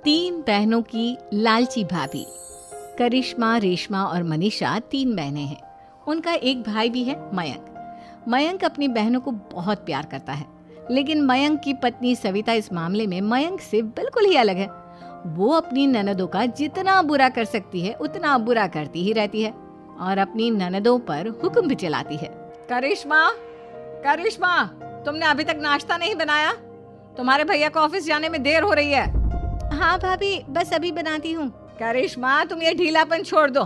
तीन बहनों की लालची भाभी। करिश्मा, रेशमा और मनीषा तीन बहनें हैं। उनका एक भाई भी है, मयंक। मयंक अपनी बहनों को बहुत प्यार करता है, लेकिन मयंक की पत्नी सविता इस मामले में मयंक से बिल्कुल ही अलग है। वो अपनी ननदों का जितना बुरा कर सकती है उतना बुरा करती ही रहती है और अपनी ननदों पर हुक्म भी चलाती है। करिश्मा, करिश्मा, तुमने अभी तक नाश्ता नहीं बनाया? तुम्हारे भैया को ऑफिस जाने में देर हो रही है। हाँ भाभी, बस अभी बनाती हूँ। करिश्मा, तुम ये ढीलापन छोड़ दो।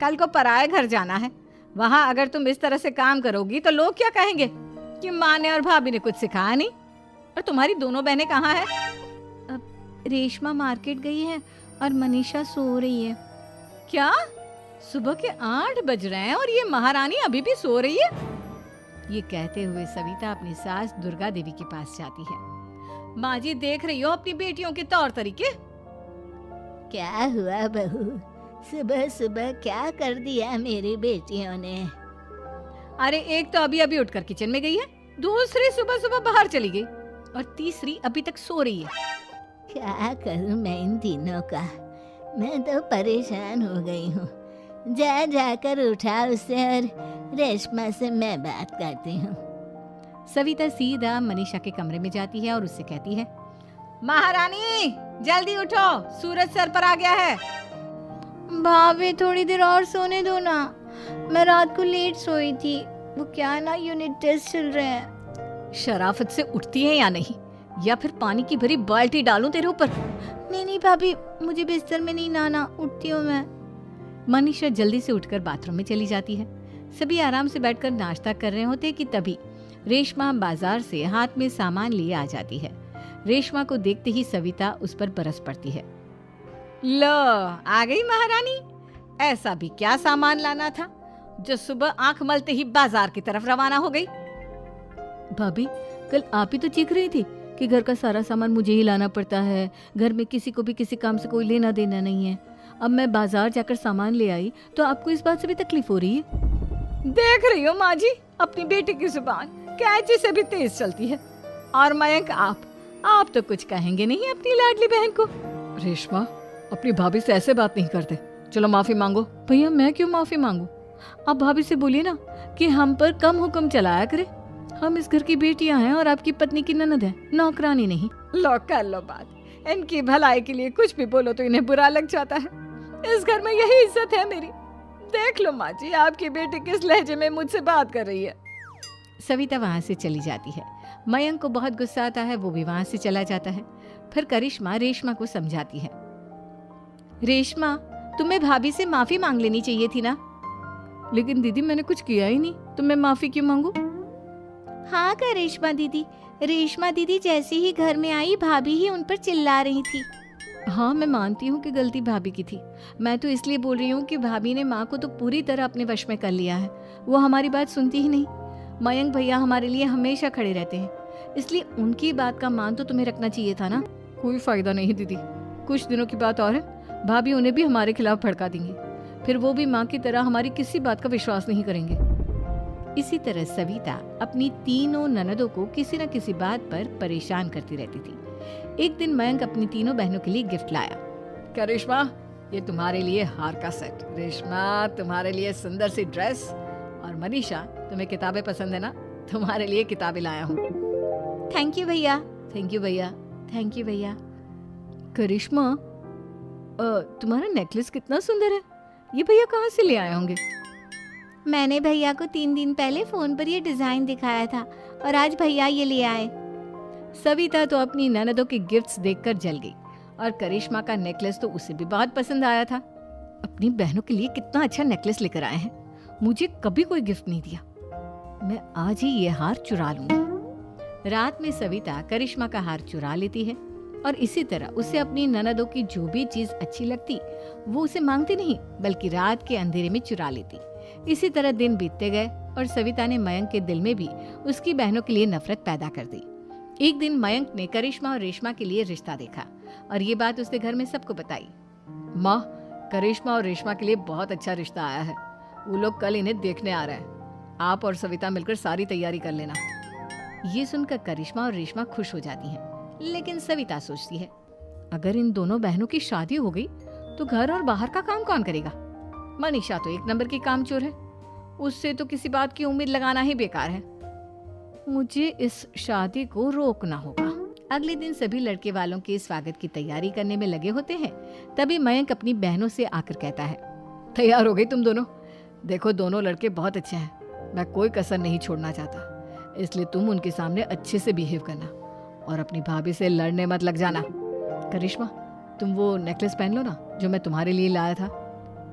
कल को पराये घर जाना है। वहाँ अगर तुम इस तरह से काम करोगी तो लोग क्या कहेंगे कि माँ ने और भाभी ने कुछ सिखाया नहीं। और तुम्हारी दोनों बहनें कहाँ हैं? अब रेशमा मार्केट गई है और मनीषा सो रही है। क्या? सुबह के 8 बज रहे हैं और ये महारानी अभी भी सो रही है? ये कहते हुए सविता अपनी सास दुर्गा देवी के पास जाती है। माँ जी, देख रही हो अपनी बेटियों के तौर तरीके? क्या हुआ बहू, सुबह सुबह क्या कर दिया मेरी बेटियों ने? अरे एक तो अभी अभी उठकर किचन में गई है, दूसरी सुबह सुबह बाहर चली गई और तीसरी अभी तक सो रही है। क्या करूं मैं इन तीनों का? मैं तो परेशान हो गई हूँ। जा जाकर उठा उसे और रेशमा से मैं बात करती हूँ। सविता सीधा मनीषा के कमरे में जाती है और उससे कहती है, महारानी जल्दी उठो, सूरज सर पर आ गया है। भाभी थोड़ी देर और सोने दो ना, मैं रात को लेट सोई थी। वो क्या ना, यूनिट टेस्ट चल रहे हैं। शराफत से उठती है या नहीं, या फिर पानी की भरी बाल्टी डालूं तेरे ऊपर? नहीं भाभी, मुझे बिस्तर में नहीं लाना, उठती हूँ मैं। मनीषा जल्दी से उठकर बाथरूम में चली जाती है। सभी आराम से बैठकर नाश्ता कर रहे होते कि तभी रेशमा बाजार से हाथ में सामान लिए आ जाती है। रेशमा को देखते ही सविता उस पर बरस पड़ती है। लो, आ गई महारानी। ऐसा भी क्या सामान लाना था जो सुबह आंख मलते ही बाजार की तरफ रवाना हो गई? भाभी, कल आप ही तो चीख रही थी कि घर का सारा सामान मुझे ही लाना पड़ता है, घर में किसी को भी किसी काम से कोई लेना देना नहीं है। अब मैं बाजार जाकर सामान ले आई तो आपको इस बात से भी तकलीफ हो रही है? देख रही हो माँ जी, अपनी बेटी की जुबान कैंची से भी तेज चलती है। और मयंक, आप तो कुछ कहेंगे नहीं अपनी लाडली बहन को? रेशमा, अपनी भाभी से ऐसे बात नहीं करते। चलो माफी मांगो। भैया, मैं क्यों माफी मांगू? आप भाभी से बोलिए ना कि हम पर कम हुक्म चलाया करे। हम इस घर की बेटियां हैं और आपकी पत्नी की ननद है, नौकरानी नहीं। लो कर लो बात। इनकी भलाई के लिए कुछ भी बोलो तो इन्हें बुरा लग जाता है। इस घर में यही इज्जत है मेरी। देख लो माँ जी, आपकी बेटी किस लहजे में मुझसे बात कर रही है। सविता वहां से चली जाती है। मयंक को बहुत गुस्सा आता है, वो भी वहां से चला जाता है। फिर करिश्मा रेशमा को समझाती है। रेशमा, तुम्हें भाभी से माफी मांग लेनी चाहिए थी ना। लेकिन दीदी, मैंने कुछ किया ही नहीं, तो मैं माफी क्यों मांगू? हाँ करिश्मा दीदी, रेशमा दीदी जैसे ही घर में आई भाभी ही उन पर चिल्ला रही थी। हाँ, मैं मानती हूँ कि गलती भाभी की थी। मैं तो इसलिए बोल रही हूँ कि भाभी ने माँ को तो पूरी तरह अपने वश में कर लिया है। वो हमारी बात सुनती ही नहीं। मयंक भैया हमारे लिए हमेशा खड़े रहते हैं, इसलिए उनकी बात का मान तो तुम्हें रखना चाहिए था ना। कोई फायदा नहीं दीदी, कुछ दिनों की बात और है, भाभी उन्हें भी हमारे खिलाफ भड़का देंगी। फिर वो भी माँ की तरह हमारी किसी बात का विश्वास नहीं करेंगे। इसी तरह सविता अपनी तीनों ननदों को किसी न किसी बात पर परेशान करती रहती थी। एक दिन मयंक अपनी तीनों बहनों के लिए गिफ्ट लाया। क्या रेशमा, ये तुम्हारे लिए हार का सेट। रेशमा, तुम्हारे लिए सुंदर सी ड्रेस। और मनीषा, तुम्हें किताबें पसंद है ना, तुम्हारे लिए किताबें लाया हूँ। थैंक यू भैया। थैंक यू भैया। थैंक यू भैया। करिश्मा, तुम्हारा नेकलेस कितना सुंदर है, ये भैया कहाँ से ले आए होंगे? मैंने भैया को 3 दिन पहले फोन पर ये डिजाइन दिखाया था और आज भैया ये ले आए। सविता तो अपनी ननदों के गिफ्ट्स देखकर जल गई और करिश्मा का नेकलेस तो उसे भी बहुत पसंद आया था। अपनी बहनों के लिए कितना अच्छा नेकलेस लेकर आए हैं, मुझे कभी कोई गिफ्ट नहीं दिया। मैं आज ही ये हार चुरा लूंगी। रात में सविता करिश्मा का हार चुरा लेती है और इसी तरह उसे अपनी ननदों की जो भी चीज अच्छी लगती वो उसे मांगती नहीं, बल्कि रात के अंधेरे में चुरा लेती। इसी तरह दिन बीतते गए और सविता ने मयंक के दिल में भी उसकी बहनों के लिए नफरत पैदा कर दी। एक दिन मयंक ने करिश्मा और रेशमा के लिए रिश्ता देखा और ये बात उसने घर में सबको बताई। माँ, करिश्मा और रेशमा के लिए बहुत अच्छा रिश्ता आया है। वो लोग कल इन्हें देखने आ रहे हैं। आप और सविता मिलकर सारी तैयारी कर लेना। ये सुनकर करिश्मा और रेशमा खुश हो जाती हैं, लेकिन सविता सोचती है, अगर इन दोनों बहनों की शादी हो गई तो घर और बाहर का काम कौन करेगा? मनीषा तो एक नंबर की कामचोर है, उससे तो किसी बात की उम्मीद लगाना ही बेकार है। मुझे इस शादी को रोकना होगा। अगले दिन सभी लड़के वालों के स्वागत की तैयारी करने में लगे होते हैं। तभी मयंक अपनी बहनों से आकर कहता है, तैयार हो गई तुम दोनों? देखो दोनों लड़के बहुत अच्छे हैं, मैं कोई कसर नहीं छोड़ना चाहता, इसलिए तुम उनके सामने अच्छे से बिहेव करना और अपनी भाभी से लड़ने मत लग जाना। करिश्मा, तुम वो नेकलेस पहन लो ना जो मैं तुम्हारे लिए लाया था।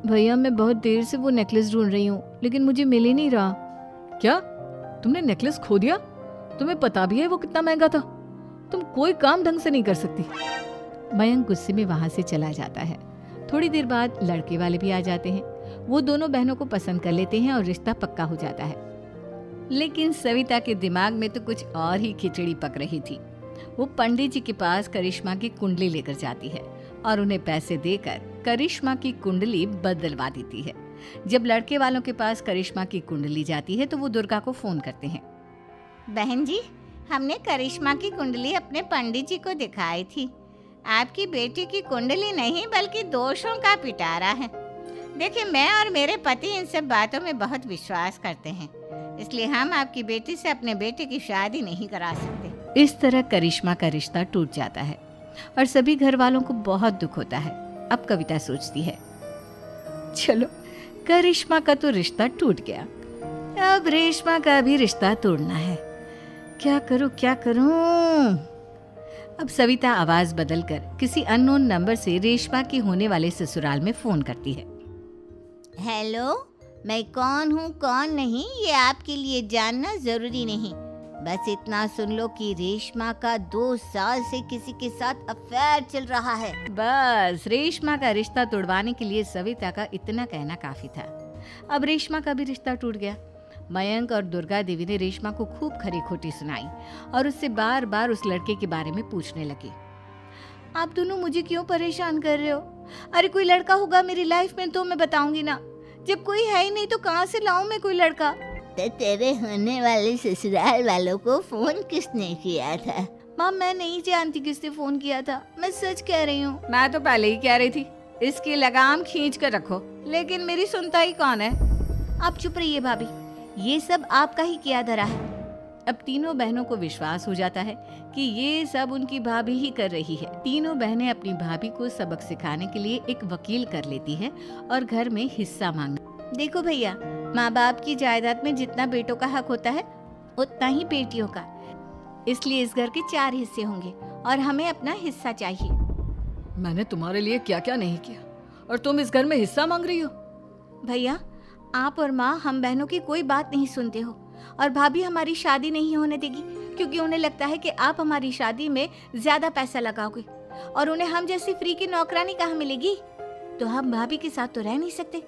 भैया मैं बहुत देर से वो नेकलेस ढूंढ रही हूँ, लेकिन मुझे मिल ही नहीं रहा। क्या तुमने नेकलेस खो दिया? तुम्हें पता भी है वो कितना महंगा था? तुम कोई काम ढंग से नहीं कर सकती। मयंक गुस्से में वहां से चला जाता है। थोड़ी देर बाद लड़के वाले भी आ जाते हैं। वो दोनों बहनों को पसंद कर लेते हैं और रिश्ता पक्का हो जाता है। लेकिन सविता के दिमाग में तो कुछ और ही खिचड़ी पक रही थी। वो पंडित जी के पास करिश्मा की कुंडली लेकर जाती है और उन्हें पैसे देकर करिश्मा की कुंडली बदलवा देती है। जब लड़के वालों के पास करिश्मा की कुंडली जाती है तो वो दुर्गा को फोन करते हैं। बहन जी, हमने करिश्मा की कुंडली अपने पंडित जी को दिखाई थी। आपकी बेटी की कुंडली नहीं बल्कि दोषों का पिटारा है। देखिए, मैं और मेरे पति इन सब बातों में बहुत विश्वास करते हैं, इसलिए हम आपकी बेटी से अपने बेटे की शादी नहीं करा सकते। इस तरह करिश्मा का रिश्ता टूट जाता है और सभी घर वालों को बहुत दुख होता है। अब कविता सोचती है, चलो करिश्मा का तो रिश्ता टूट गया, अब रेशमा का भी रिश्ता तोड़ना है। क्या करूं? अब सविता आवाज बदलकर किसी अननोन नंबर से रेशमा के होने वाले ससुराल में फोन करती है। हेलो, मैं कौन हूँ कौन नहीं ये आपके लिए जानना जरूरी नहीं, बस इतना सुन लो कि रेशमा का 2 साल से किसी के साथ अफेयर चल रहा है। बस रेशमा का रिश्ता तोड़वाने के लिए सविता का इतना कहना काफी था। अब रेशमा का भी रिश्ता टूट गया। मयंक और दुर्गा देवी ने रेशमा को खूब खरी खोटी सुनाई और उससे बार बार उस लड़के के बारे में पूछने लगी। आप दोनों मुझे क्यों परेशान कर रहे हो? अरे कोई लड़का होगा मेरी लाइफ में तो मैं बताऊंगी ना, जब कोई है ही नहीं तो कहाँ से लाऊं मैं कोई लड़का? तो तेरे होने वाले ससुराल वालों को फोन किसने किया था? माँ मैं नहीं जानती किसने फोन किया था, मैं सच कह रही हूँ। मैं तो पहले ही कह रही थी इसकी लगाम खींच कर रखो, लेकिन मेरी सुनता ही कौन है। आप चुप रहिए भाभी, ये सब आपका ही किया धरा है। अब तीनों बहनों को विश्वास हो जाता है कि ये सब उनकी भाभी ही कर रही है। तीनों बहनें अपनी भाभी को सबक सिखाने के लिए एक वकील कर लेती है और घर में हिस्सा मांगना। देखो भैया, माँ बाप की जायदाद में जितना बेटों का हक होता है उतना ही बेटियों का, इसलिए इस घर के 4 हिस्से होंगे और हमें अपना हिस्सा चाहिए। मैंने तुम्हारे लिए क्या क्या नहीं किया और तुम इस घर में हिस्सा मांग रही हो? भैया, आप और माँ हम बहनों की कोई बात नहीं सुनते हो और भाभी हमारी शादी नहीं होने देगी क्योंकि उन्हें लगता है कि आप हमारी शादी में ज्यादा पैसा लगाओगे और उन्हें हम जैसी फ्री की नौकरानी कहाँ मिलेगी। तो हम भाभी के साथ तो रह नहीं सकते,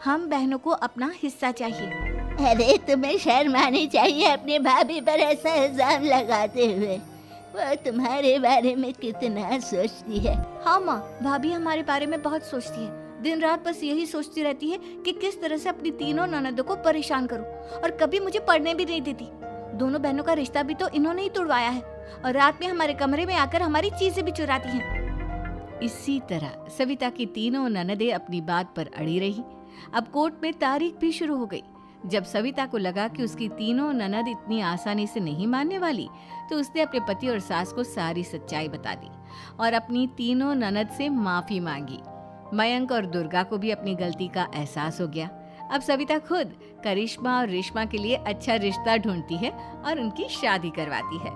हम बहनों को अपना हिस्सा चाहिए। अरे तुम्हें शर्म आनी चाहिए अपने भाभी पर ऐसा इल्जाम लगाते हुए। वो तुम्हारे बारे में कितना सोचती है। हाँ माँ, भाभी हमारे बारे में बहुत सोचती है, दिन रात बस यही सोचती रहती है कि किस तरह से अपनी तीनों ननदों को परेशान करूं और कभी मुझे पढ़ने भी नहीं देती। दोनों बहनों का रिश्ता भी तो इन्होंने ही तोड़वाया है और रात में हमारे कमरे में आकर हमारी चीजें भी चुराती हैं। इसी तरह सविता की तीनों ननदें अपनी बात पर अड़ी रही। अब कोर्ट में तारीख भी शुरू हो गई। जब सविता को लगा कि उसकी तीनों ननद इतनी आसानी से नहीं मानने वाली, तो उसने अपने पति और सास को सारी सच्चाई बता दी और अपनी तीनों ननद से माफी मांगी। मयंक और दुर्गा को भी अपनी गलती का एहसास हो गया। अब सविता खुद करिश्मा और रेशमा के लिए अच्छा रिश्ता ढूंढती है और उनकी शादी करवाती है।